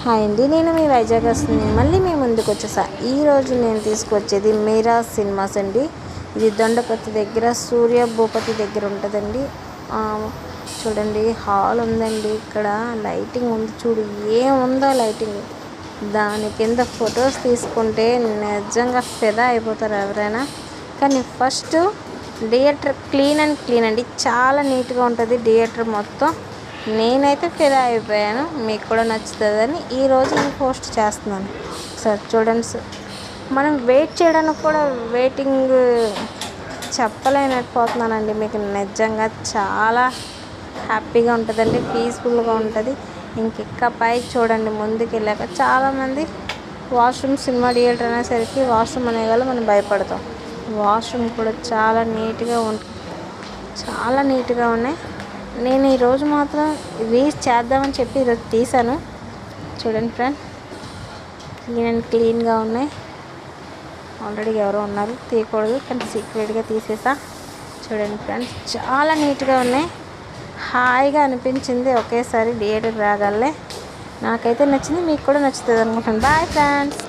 Hi అండి, నేను మీ వైజాగ్ వస్తుంది. మళ్ళీ మీ ముందుకు వచ్చేసా. ఈరోజు నేను తీసుకొచ్చేది మీరా సినిమాస్ అండి. ఇది దొండపతి దగ్గర సూర్య భూపతి దగ్గర ఉంటుందండి. చూడండి, హాల్ ఉందండి. ఇక్కడ లైటింగ్ ఉంది, చూడు ఏముందో లైటింగ్. దాని కింద ఫొటోస్ తీసుకుంటే నిజంగా ఫిదా అయిపోతారు ఎవరైనా. కానీ ఫస్ట్ థియేటర్ క్లీన్ అండి, చాలా నీట్గా ఉంటుంది థియేటర్ మొత్తం. నేనైతే ఫిదా అయిపోయాను, మీకు కూడా నచ్చుతుందని ఈరోజు నేను పోస్ట్ చేస్తున్నాను. ఒకసారి చూడండి. మనం వెయిట్ చేయడానికి కూడా వెయిటింగ్ చెప్పలేకపోతున్నానండి మీకు. నిజంగా చాలా హ్యాపీగా ఉంటుందండి, పీస్ఫుల్గా ఉంటుంది. ఇంకెక్కపై చూడండి, ముందుకు వెళ్ళాక చాలామంది వాష్రూమ్, సినిమా థియేటర్ అనేసరికి వాష్రూమ్ అనేవాళ్ళు మనం భయపడతాం. వాష్రూమ్ కూడా చాలా నీట్గా ఉన్నాయి. నేను ఈరోజు మాత్రం రీల్స్ చేద్దామని చెప్పి ఈరోజు తీసాను. చూడండి ఫ్రెండ్, క్లీన్గా ఉన్నాయి. ఆల్రెడీ ఎవరో ఉన్నారు, తీయకూడదు కానీ సీక్రెట్గా తీసేసా. చూడండి ఫ్రెండ్స్, చాలా నీట్గా ఉన్నాయి. హాయిగా అనిపించింది ఒకేసారి థియేటర్ రాగాలే. నాకైతే నచ్చింది, మీకు కూడా నచ్చుతుంది అనుకుంటాను. Bye friends.